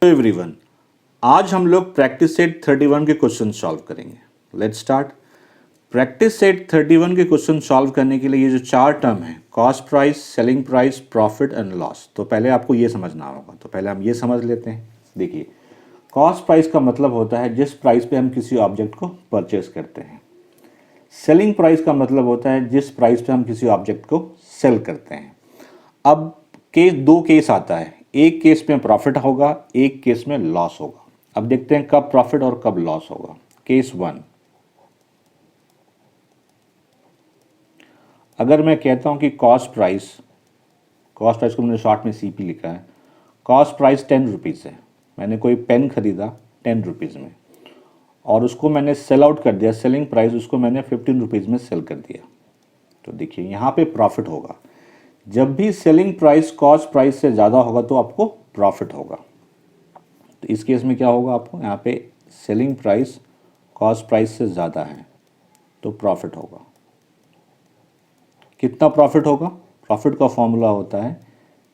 Everyone, आज हम लोग प्रैक्टिस सेट 31 के क्वेश्चन सॉल्व करेंगे। Let's start. प्रैक्टिस सेट 31 के क्वेश्चन सॉल्व करने के लिए ये जो चार टर्म है, cost price, selling price, profit and loss, तो पहले आपको ये समझना होगा। तो पहले हम ये समझ लेते हैं। देखिए, कॉस्ट प्राइस का मतलब होता है जिस प्राइस पे हम किसी ऑब्जेक्ट को परचेस करते हैं। सेलिंग प्राइस का मतलब होता है जिस प्राइस पे हम किसी ऑब्जेक्ट को सेल करते हैं। अब दो केस आता है, एक केस में प्रॉफिट होगा, एक केस में लॉस होगा। अब देखते हैं कब प्रॉफिट और कब लॉस होगा। केस 1, अगर मैं कहता हूं कि कॉस्ट प्राइस को मैंने शॉर्ट में सीपी लिखा है, कॉस्ट प्राइस 10 रुपीज़ है। मैंने कोई पेन खरीदा 10 रुपीज़ में और उसको मैंने सेल आउट कर दिया, सेलिंग प्राइस उसको मैंने 15 रुपीज़ में सेल कर दिया। तो देखिए यहाँ पे प्रॉफिट होगा। जब भी सेलिंग प्राइस कॉस्ट प्राइस से ज़्यादा होगा तो आपको प्रॉफिट होगा। तो इस केस में क्या होगा, आपको यहाँ पे सेलिंग प्राइस कॉस्ट प्राइस से ज़्यादा है तो प्रॉफिट होगा। कितना प्रॉफिट होगा? प्रॉफिट का फॉर्मूला होता है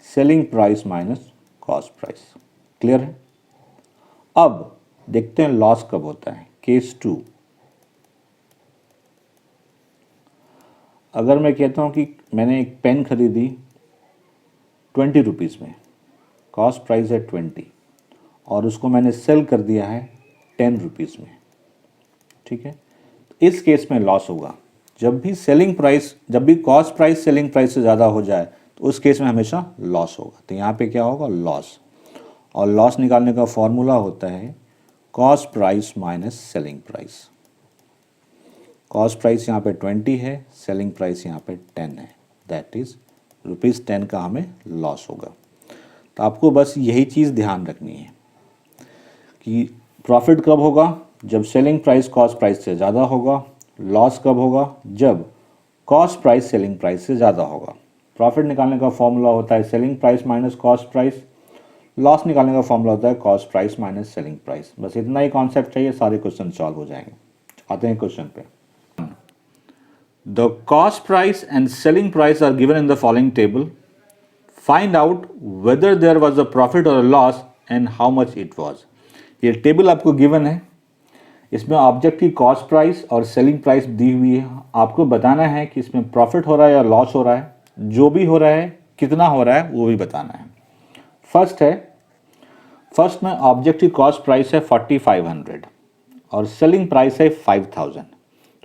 selling price minus cost price. Clear है? अब देखते हैं लॉस कब होता है। केस 2, अगर मैं कहता हूँ कि मैंने एक पेन खरीदी 20 रुपीज़ में, कॉस्ट प्राइस है 20 और उसको मैंने सेल कर दिया है 10 रुपीज़ में। ठीक है, तो इस केस में लॉस होगा। जब भी कॉस्ट प्राइस सेलिंग प्राइस से ज़्यादा हो जाए तो उस केस में हमेशा लॉस होगा। तो यहाँ पे क्या होगा? लॉस। और लॉस निकालने का फॉर्मूला होता है cost price minus selling price. Cost price यहाँ पे 20 है, सेलिंग प्राइस यहाँ पे 10 है, दैट इज़ ₹10 का हमें लॉस होगा। तो आपको बस यही चीज़ ध्यान रखनी है कि प्रॉफिट कब होगा? जब सेलिंग प्राइस कॉस्ट प्राइस से ज़्यादा होगा। लॉस कब होगा? जब कॉस्ट प्राइस सेलिंग प्राइस से ज़्यादा होगा। प्रॉफिट निकालने का फॉर्मूला होता है selling price minus cost price. Loss निकालने का फॉर्मूला होता है cost price minus selling price. बस इतना ही कॉन्सेप्ट चाहिए, सारे क्वेश्चन सॉल्व हो जाएंगे। आते हैं क्वेश्चन पे। The cost price and selling price are given in the following table. Find out whether there was a profit or a loss and how much it was. ये table आपको given है, इसमें object की cost price और selling price दी हुई है। आपको बताना है कि इसमें प्रॉफिट हो रहा है या लॉस हो रहा है। जो भी हो रहा है, कितना हो रहा है, वो भी बताना है। फर्स्ट में ऑब्जेक्ट की कॉस्ट प्राइस है 4500 और सेलिंग प्राइस है 5000।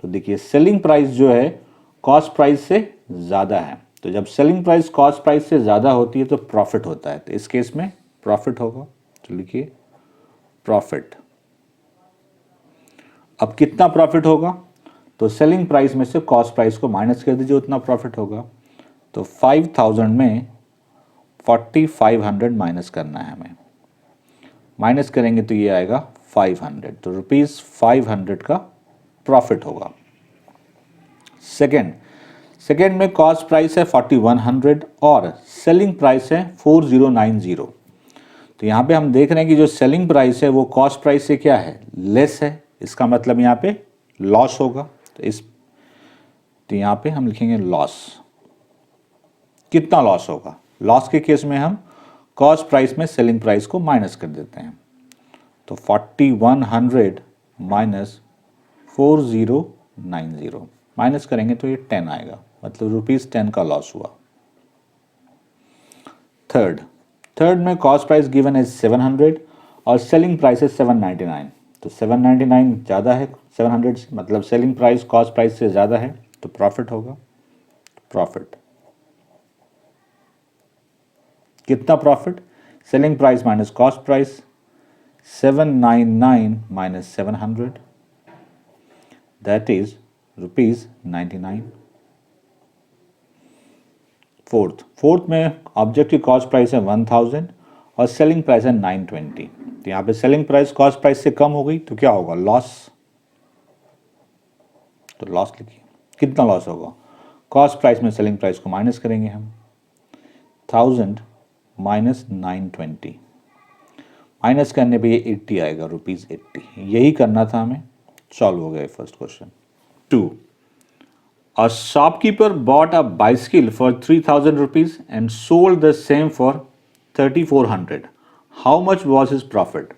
तो देखिए सेलिंग प्राइस जो है कॉस्ट प्राइस से ज़्यादा है, तो जब सेलिंग प्राइस कॉस्ट प्राइस से ज़्यादा होती है तो प्रॉफिट होता है। तो इस केस में प्रॉफिट होगा। तो लिखिए प्रॉफिट। अब कितना प्रॉफिट होगा? तो सेलिंग प्राइस में से कॉस्ट प्राइस को माइनस कर दीजिए, उतना प्रॉफिट होगा। तो 5000 में 4500 माइनस करना है हमें। माइनस करेंगे तो ये आएगा 500, तो ₹500 का प्रॉफिट होगा। सेकेंड में कॉस्ट प्राइस है 4100 और सेलिंग प्राइस है 4090। तो यहाँ पे हम देख रहे हैं कि जो सेलिंग प्राइस है वो कॉस्ट प्राइस से क्या है? लेस है। इसका मतलब यहाँ पे लॉस होगा। तो यहाँ पे हम लिखेंगे लॉस। कितना लॉस होगा? लॉस के केस में हम कॉस्ट प्राइस में सेलिंग प्राइस को माइनस कर देते हैं। तो 4100 माइनस 4090 माइनस करेंगे तो ये 10 आएगा, मतलब ₹10 का लॉस हुआ। थर्ड में कॉस्ट प्राइस गिवन है 700 और सेलिंग प्राइस है 799। तो 799 ज़्यादा है 700 से, मतलब सेलिंग प्राइस कॉस्ट प्राइस से ज़्यादा है, तो प्रॉफिट होगा। प्रॉफिट कितना? Profit selling price minus cost price, 799 minus 700, that is ₹99। Fourth में ऑब्जेक्ट की कॉस्ट प्राइस है 1000 और सेलिंग प्राइस है 920। तो यहाँ पे सेलिंग प्राइस कॉस्ट प्राइस से कम हो गई तो क्या होगा? लॉस। तो लॉस लिखिए। कितना लॉस होगा? कॉस्ट प्राइस में सेलिंग प्राइस को माइनस करेंगे हम, 1000 माइनस 920, माइनस करने पे ये 80 आएगा, ₹80। यही करना था हमें। सॉल्व हो गया first question. 2, a shopkeeper bought a bicycle for 3000 rupees and sold the same for 3400. How much was his profit.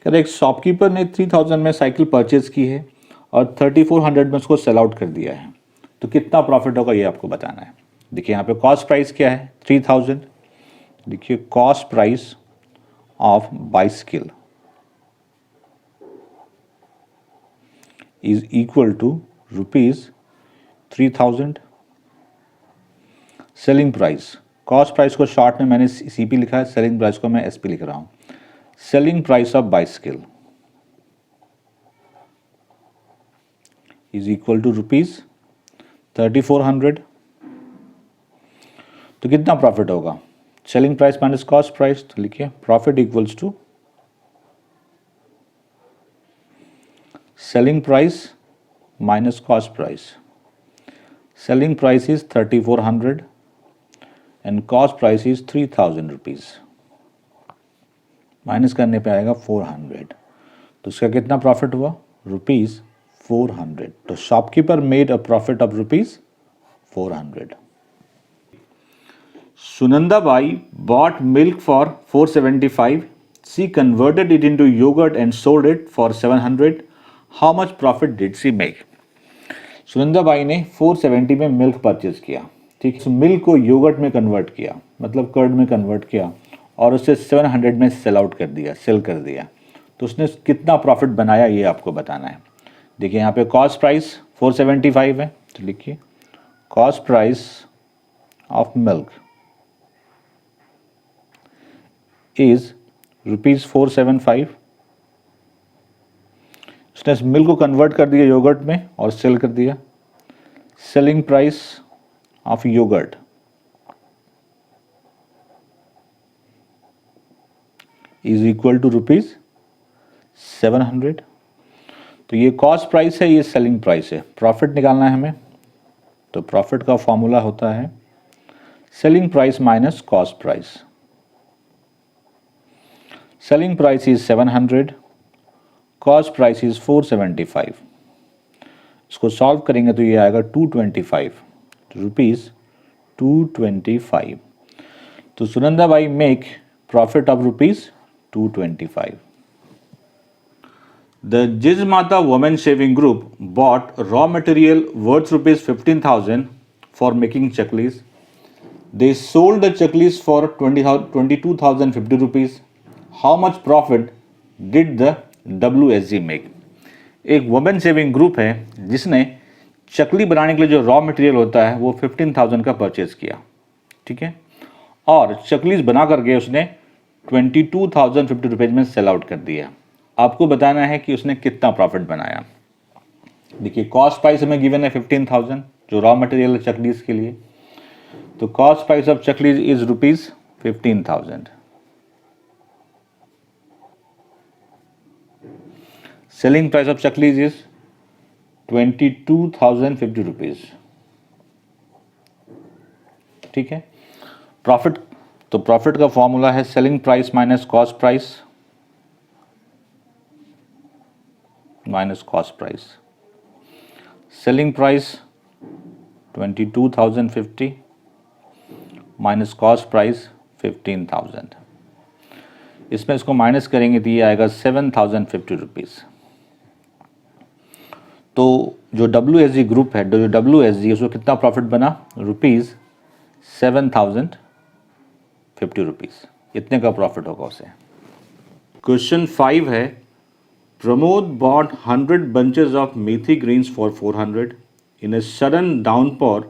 कह रहे एक शॉपकीपर ने 3000 में साइकिल परचेज की है और 3400 में उसको सेल आउट कर दिया है, तो कितना प्रॉफिट होगा ये आपको बताना है। देखिए यहाँ पे कॉस्ट प्राइस क्या है 3000, देखिए cost price of bicycle is equal to ₹3000। Selling price, cost price को शॉर्ट में मैंने सीपी लिखा है, सेलिंग प्राइस को मैं एसपी लिख रहा हूँ। Selling price of bicycle is equal to ₹3400। तो कितना प्रॉफिट होगा, selling price minus cost price, तो लिखिए profit equals to selling price minus cost price. Selling price is 3400 and cost price is 3000 rupees, minus करने पे आएगा 400, तो इसका कितना प्रॉफिट हुआ ₹400। तो shopkeeper made a profit of ₹400। Sunanda Bai bought milk for 475. She converted it into yogurt and sold it for 700. How much profit did she make? Sunanda by ने 470 में मिल्क परचेज किया, ठीक है, मिल्क को योगर्ट में convert किया, मतलब curd में कन्वर्ट किया और उसे 700 में सेल आउट कर दिया, सेल कर दिया, तो उसने कितना प्रॉफिट बनाया ये आपको बताना है। देखिए यहाँ पे कॉस्ट प्राइस 475 है, तो लिखिए cost price of milk is ₹475। उसने मिल्क को कन्वर्ट कर दिया योगर्ट में और सेल कर दिया। Selling price of yogurt is equal to ₹700। तो ये कॉस्ट प्राइस है, ये सेलिंग प्राइस है। प्रॉफिट निकालना है हमें, तो प्रॉफिट का फॉर्मूला होता है selling price minus cost price. Selling price is 700, cost price is 475। इसको सॉल्व करेंगे तो ये आएगा 225 ₹225। तो Sunanda by make profit of ₹225। The Jizmata Women Shaving Group bought raw material worth ₹15,000 for making chaklis. They sold the chaklis for 22,050 rupees. How much profit did the WSG make? एक women saving group है जिसने चकली बनाने के लिए जो raw material होता है वो 15,000 का परचेज किया, ठीक है, और चकलीज बना करके उसने 22,050 रुपीज़ में सेल आउट कर दिया। आपको बताना है कि उसने कितना प्रॉफिट बनाया। देखिए कॉस्ट प्राइस हमें गिवन है 15,000 जो रॉ मटेरियल है चकलीज के लिए, तो cost price of chaklis is ₹15,000। Selling price of chaklis is 22,050 rupees, ठीक है। प्रॉफिट, तो प्रॉफिट का फॉर्मूला है selling price minus cost price minus cost price. Selling price 22,050 minus cost price 15,000। इसमें इसको माइनस करेंगे तो ये आएगा 7,050 रुपीज़। तो जो WSG ग्रुप है, जो WSG उसको कितना प्रॉफिट बना ₹7,050 रुपीज़, इतने का प्रॉफिट होगा उसे। क्वेश्चन 5 है Pramod bought 100 bunches of methi greens for 400. In a sudden downpour,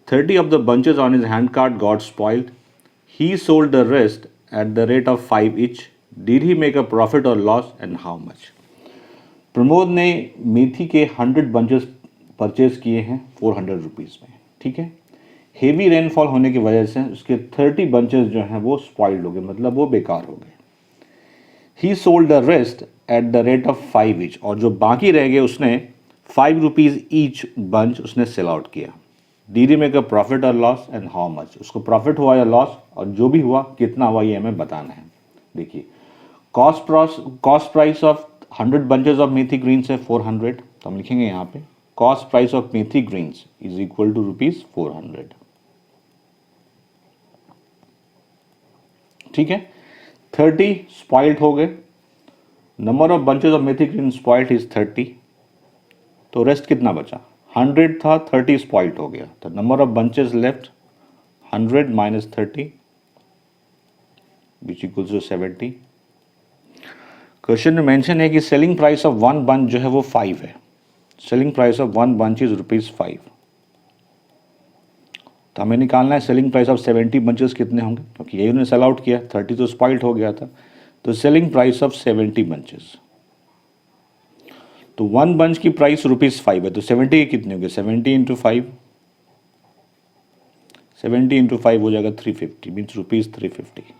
30 of the bunches on his handcart got spoiled. He sold the rest at the rate of 5 each. Did he make a profit or loss and how much? Pramod ने मेथी के 100 bunches purchase किए हैं 400 rupees में, ठीक है। Heavy rainfall होने की वजह से उसके 30 बंचेस जो हैं वो स्पॉइल्ड हो गए, मतलब वो बेकार हो गए। ही sold the rest at the rate of 5 each, और जो बाकी रह गए उसने 5 रुपीज़ ईच बंच उसने सेल आउट किया। Did he make a profit और लॉस एंड हाउ मच, उसको प्रॉफिट हुआ या लॉस, और जो भी हुआ कितना हुआ ये हमें बताना है। देखिए cost price of 100 bunches of methi greens है 400, तो हम लिखेंगे यहाँ पे cost price of methi greens is equal to ₹400, ठीक है। 30 स्पॉइल्ड हो गए, number of bunches of methi green spoiled is 30, तो रेस्ट कितना बचा, 100 था, 30 स्पॉइल्ड हो गया, तो number of bunches left 100 minus 30 which equals to 70। Question में मेंशन है कि selling price of one bunch जो है वो 5 है, selling price of one bunch is ₹5, तो हमें निकालना है सेलिंग प्राइस ऑफ 70 बंचेस कितने होंगे, क्योंकि यही उन्होंने सेल आउट किया, 30 तो स्पॉइल्ड हो गया था, तो सेलिंग प्राइस ऑफ 70 बंचेस, तो वन बंच की प्राइस ₹5 है, तो 70 की कितने होंगे, 70 इंटू 5, 70 इंटू 5 हो जाएगा 350, मीन्स ₹350।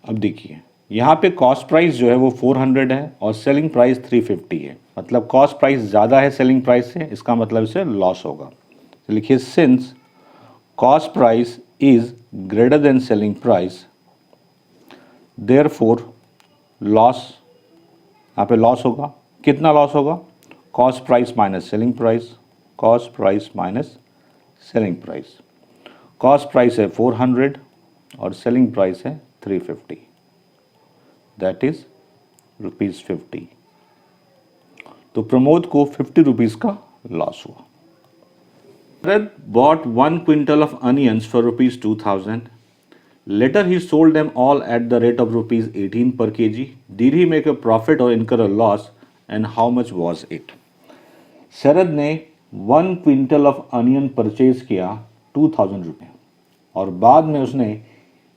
अब देखिए यहाँ पे कॉस्ट प्राइस जो है वो 400 है और सेलिंग प्राइस 350 है, मतलब कॉस्ट प्राइस ज़्यादा है सेलिंग प्राइस से, इसका मतलब इसे लॉस होगा। तो लिखिए since cost price is greater than selling price, therefore loss, यहाँ पे लॉस होगा, कितना लॉस होगा, cost price minus selling price, cost price minus selling price, cost price है 400 और सेलिंग प्राइस है 350, दैट इज ₹50। तो प्रमोद को 50 रुपीज़ का लॉस हुआ। Red bought 1 quintal of onions for ₹2000. Later he sold them all at the rate of ₹18 per kg. Did he make a profit or incur a loss, and how much was it? शरद ने 1 quintal of onion purchase किया 2000 रुपये और बाद में उसने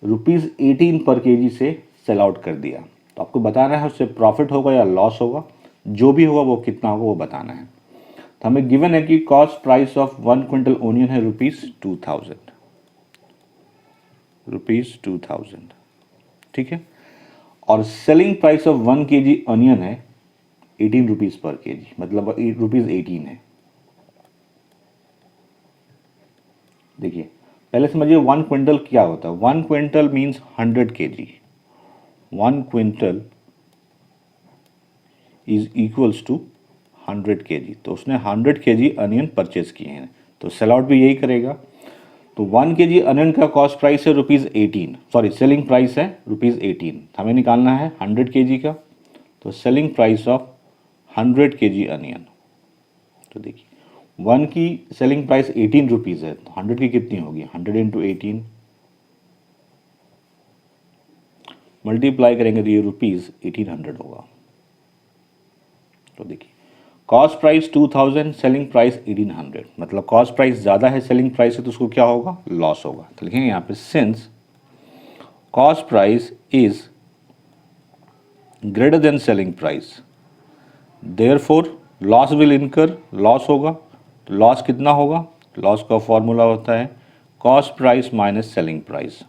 ₹18 पर KG से sell out कर दिया, तो आपको बताना है उससे प्रॉफिट होगा या लॉस होगा, जो भी होगा वो कितना होगा वो बताना है। तो हमें गिवन है कि cost price of 1 quintal onion है ₹2000, ठीक है, और selling price of 1 KG onion है 18 रुपीज़ पर केजी, मतलब ₹18 है। देखिए पहले समझिए 1 क्विंटल क्या होता है, 1 quintal means 100 KG, 1 quintal is equals to 100 KG, तो उसने 100 केजी अनियन परचेज किए हैं, तो सेल आउट भी यही करेगा। तो 1 केजी अनियन का कॉस्ट प्राइस है ₹18, सॉरी सेलिंग प्राइस है ₹18, हमें निकालना है 100 केजी का, तो selling price of 100 KG onion, तो देखिए 1 की सेलिंग प्राइस 18 रुपीज़ है, तो 100 की कितनी होगी, 100 इंटू 18 मल्टीप्लाई करेंगे तो ये ₹1800 होगा। तो देखिए कॉस्ट प्राइस 2000, सेलिंग प्राइस 1800, मतलब कॉस्ट प्राइस ज़्यादा है सेलिंग प्राइस से, तो उसको क्या होगा, लॉस होगा। तो लिखेंगे यहाँ पे since cost price is greater than selling price, therefore loss will इनकर, लॉस होगा, तो लॉस कितना होगा, लॉस का फॉर्मूला होता है cost price minus selling price,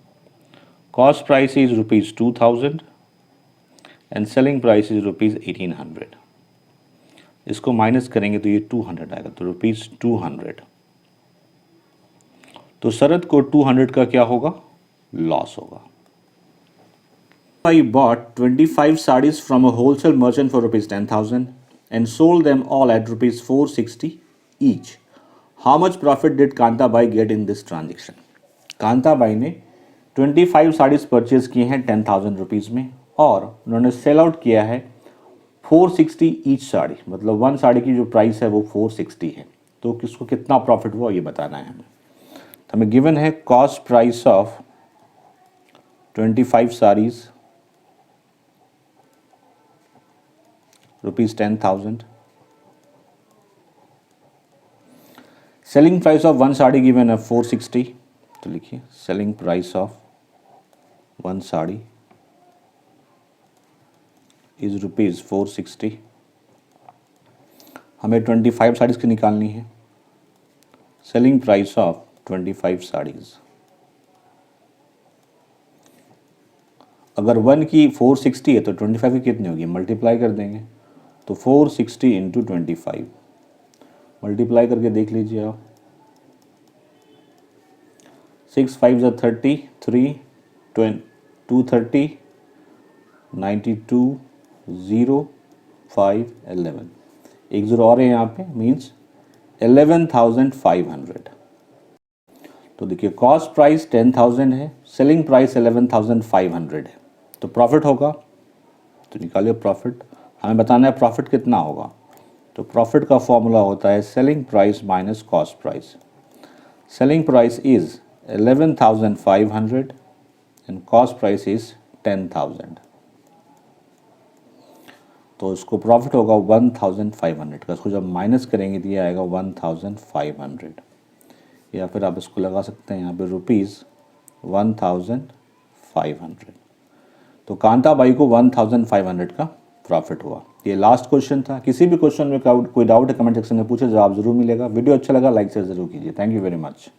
cost price is ₹2000 and selling price is ₹1800, इसको माइनस करेंगे तो ये 200 आएगा, तो ₹200, तो शरद को 200 का क्या होगा, लॉस होगा। I bought 25 sarees from a wholesale merchant for ₹10,000 and sold them all at ₹460 each. How much profit did Kantabai get in this transaction? Kantabai ने 25 साड़ीज परचेज किए हैं 10,000 रुपीज़ में और उन्होंने सेल आउट किया है 460 ईच साड़ी, मतलब 1 साड़ी की जो प्राइस है वो 460 है, तो किसको कितना प्रॉफिट हुआ ये बताना है हमें। तो हमें गिवन है cost price of 25 saris ₹10,000, selling price of 1 sari given है 460, तो लिखिए selling price of 1 sari is ₹460, हमें 25 साड़ीज़ की निकालनी है, सेलिंग प्राइस ऑफ 25 साड़ीज़, अगर 1 की 460 है तो 25 की कितनी होगी, मल्टीप्लाई कर देंगे, तो 460 इंटू 25 मल्टीप्लाई करके देख लीजिए आप, 6 5 30, 3 230, 92 0 5 11, एक ज़ीरो और है यहाँ पे, मीन्स 11,500। तो देखिए कॉस्ट प्राइस 10,000 है, सेलिंग प्राइस 11,500 है, तो प्रॉफिट होगा, तो निकालिए प्रॉफिट। हमें बताना है प्रॉफिट कितना होगा, तो प्रॉफिट का फॉर्मूला होता है selling price minus cost price. Selling price is 11,500 and cost price is 10,000, तो इसको प्रॉफिट होगा 1,500 का। इसको जब माइनस करेंगे तो ये आएगा 1,500, या फिर आप इसको लगा सकते हैं यहाँ पे रुपीज़ 1,500। तो कांता बाई को 1,500 का प्रॉफिट हुआ। ये लास्ट क्वेश्चन था। किसी भी क्वेश्चन में कोई डाउट है कमेंट सेक्शन में पूछे, जवाब जरूर मिलेगा। वीडियो अच्छा लगा लाइक शेयर जरूर कीजिए। Thank you very much.